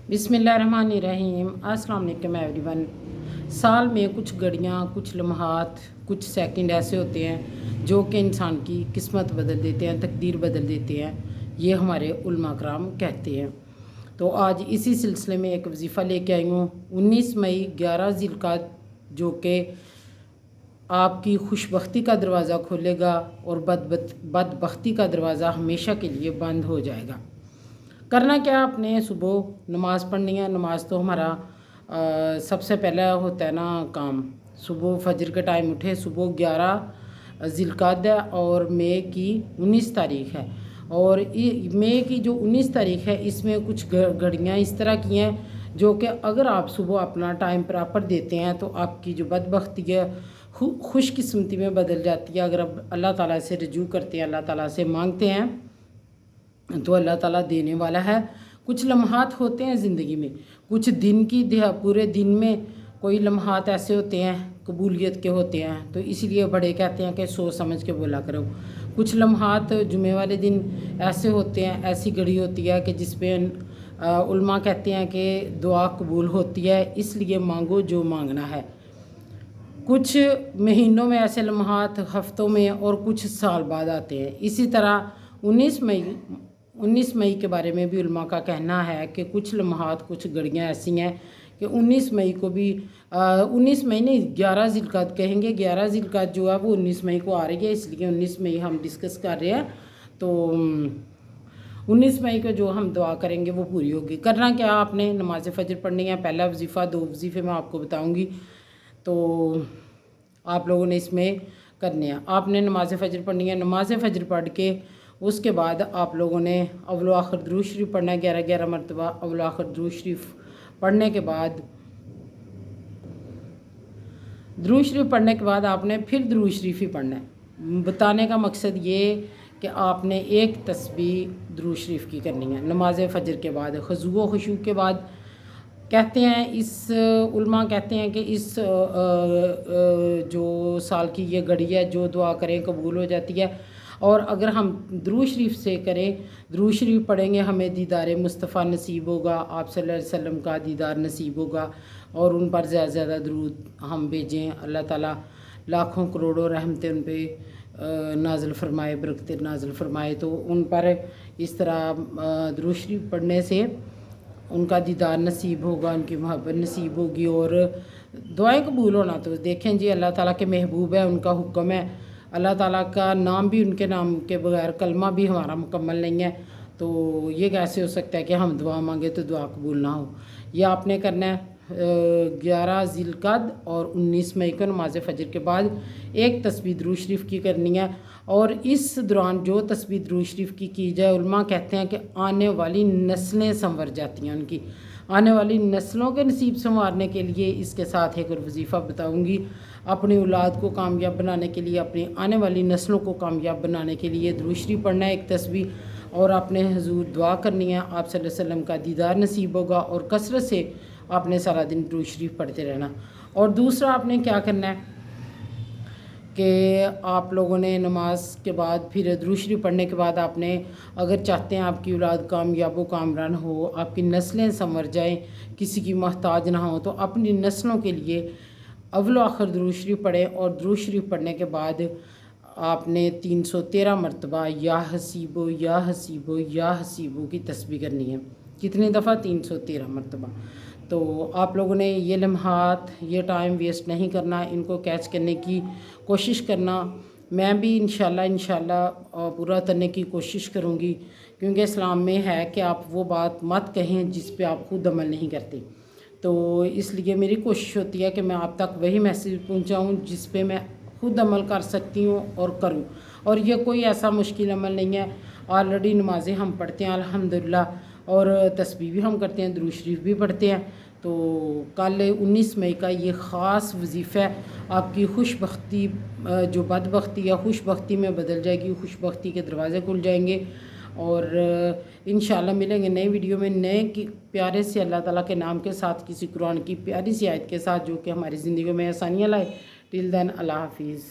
बिस्मिल्लाहिर्रहमानिर्रहीम। अस्सलाम वालेकुम एवरीवन। साल में कुछ घड़ियाँ, कुछ लम्हात, कुछ सेकंड ऐसे होते हैं जो कि इंसान की किस्मत बदल देते हैं, तकदीर बदल देते हैं। ये हमारे उलमा कराम कहते हैं। तो आज इसी सिलसिले में एक वजीफ़ा लेके आई हूँ। 19 मई 11 ज़िलक़ाद, जो कि आपकी खुशबख्ती का दरवाज़ा खोलेगा और बदबख्ती का दरवाज़ा हमेशा के लिए बंद हो जाएगा। करना क्या, आपने सुबह नमाज़ पढ़नी है। नमाज तो हमारा सबसे पहला होता है ना काम। सुबह फजर के टाइम उठे। सुबह 11 ज़िलक़ाद है और मई की 19 तारीख़ है। और मई की जो 19 तारीख़ है, इसमें कुछ घड़ियाँ इस तरह की हैं जो कि अगर आप सुबह अपना टाइम प्रॉपर देते हैं तो आपकी जो बदबख्ती है खुशकिस्मती में बदल जाती है। अगर आप अल्लाह ताला से रजू करते हैं, अल्लाह ताला से मांगते हैं, तो अल्लाह ताला देने वाला है। कुछ लम्हात होते हैं ज़िंदगी में, कुछ दिन की पूरे दिन में कोई लम्हात ऐसे होते हैं कबूलियत के होते हैं, तो इसीलिए बड़े कहते हैं कि सोच समझ के बोला करो। कुछ लम्हात जुमे वाले दिन ऐसे होते हैं, ऐसी घड़ी होती है कि जिस पे उलमा कहते हैं कि दुआ कबूल होती है, इसलिए मांगो जो मांगना है। कुछ महीनों में ऐसे लम्हात, हफ्तों में, और कुछ साल बाद आते हैं। इसी तरह 19 मई के बारे में भी उलमा का कहना है कि कुछ लम्हात, कुछ घड़ियाँ ऐसी हैं कि 19 मई को भी 19 मई नहीं, 11 ज़िलक़ाद कहेंगे। 11 ज़िलक़ाद जो है वो 19 मई को आ रही है, इसलिए 19 मई हम डिस्कस कर रहे हैं। तो 19 मई को जो हम दुआ करेंगे वो पूरी होगी। करना क्या, आपने नमाज फ़जर पढ़नी है। पहला वजीफ़ा, 2 वजीफ़े मैं आपको बताऊँगी, तो आप लोगों ने इसमें करने हैं। आपने नमाज फ़जर पढ़नी है। नमाज फ़जर पढ़ के उसके बाद आप लोगों ने अव्वल व आखिर दुरूद शरीफ पढ़ना है 11 मरतबा। अव्वल व आखिर दुरूद शरीफ पढ़ने के बाद आपने फिर दुरूद शरीफ ही पढ़ना है। बताने का मकसद ये कि आपने एक तस्बीह दुरूद शरीफ की करनी है नमाज फ़जर के बाद, खुशू व खुशू के बाद। कहते हैं उलमा कहते हैं कि इस जो साल की ये घड़ी है, जो दुआ करें कबूल हो जाती है। और अगर हम दुरूद शरीफ से करें, दुरूद शरीफ पढ़ेंगे, हमें दीदार मुस्तफ़ा नसीब होगा, आप सल्लल्लाहु अलैहि वसल्लम का दीदार नसीब होगा। और उन पर ज़्यादा से ज़्यादा दुरूद हम भेजें। अल्लाह ताला लाखों करोड़ों रहमतें उन पर नाज़िल फरमाए, बरकतें नाज़िल फरमाए। तो उन पर इस तरह दुरूद शरीफ पढ़ने से उनका दीदार नसीब होगा, उनकी मोहब्बत नसीब होगी और दुआएं कबूल होना। तो देखें जी, अल्लाह ताला के महबूब है, उनका हुक्म है। अल्लाह ताला का नाम भी, उनके नाम के बगैर कलमा भी हमारा मुकम्मल नहीं है। तो ये कैसे हो सकता है कि हम दुआ मांगे तो दुआ कबूल ना हो। ये आपने करना है 11 ज़िलक़ाद और 19 मई को नमाज फ़जर के बाद एक तस्बीह दुरूद शरीफ की करनी है। और इस दौरान जो तस्बीह दुरूद शरीफ की जाए, उलमा कहते हैं कि आने वाली नस्लें संवर जाती हैं। उनकी आने वाली नस्लों के नसीब संवारने के लिए इसके साथ एक और वजीफ़ा बताऊंगी। अपनी औलाद को कामयाब बनाने के लिए, अपनी आने वाली नस्लों को कामयाब बनाने के लिए दुरूद शरीफ पढ़ना है एक तस्बीह, और आपने हुजूर दुआ करनी है, आप सल्लल्लाहु अलैहि वसल्लम का दीदार नसीब होगा। और कसरत से आपने सारा दिन दुरूद शरीफ पढ़ते रहना। और दूसरा आपने क्या करना है कि आप लोगों ने नमाज के बाद फिर दुरूद शरीफ पढ़ने के बाद आपने, अगर चाहते हैं आपकी औलाद कामयाब व कामरान हो, आपकी नस्लें संवर जाएं, किसी की मोहताज ना हो, तो अपनी नस्लों के लिए अव्वल आखिर दुरूद शरीफ पढ़ें। और दुरूद शरीफ पढ़ने के बाद आपने 313 मरतबा या हसीबो या हसीबो या हसीबो की तस्बीह करनी है। कितनी दफ़ा? 313 मरतबा। तो आप लोगों ने ये लम्हात, ये टाइम वेस्ट नहीं करना, इनको कैच करने की कोशिश करना। मैं भी इंशाल्लाह पूरा करने की कोशिश करूँगी, क्योंकि इस्लाम में है कि आप वो बात मत कहें जिस पे आप खुद अमल नहीं करते। तो इसलिए मेरी कोशिश होती है कि मैं आप तक वही मैसेज पहुँचाऊँ जिस पे मैं खुद अमल कर सकती हूँ और करूँ। और ये कोई ऐसा मुश्किल अमल नहीं है। ऑलरेडी नमाज़ें हम पढ़ते हैं अल्हम्दुलिल्लाह, और तस्बीह भी हम करते हैं, दुरूद शरीफ भी पढ़ते हैं। तो कल 19 मई का ये ख़ास वजीफ़ा है। आपकी खुशबख्ती जो बदबख्ती या खुशबख्ती में बदल जाएगी, खुशबख्ती के दरवाज़े खुल जाएंगे। और इंशाल्लाह मिलेंगे नई वीडियो में, नए की प्यारे से अल्लाह ताला के नाम के साथ, किसी कुरान की प्यारी सी आयत के साथ, जो कि हमारी ज़िंदगी में आसानियाँ लाए। टिल देन, अल्लाह हाफिज़।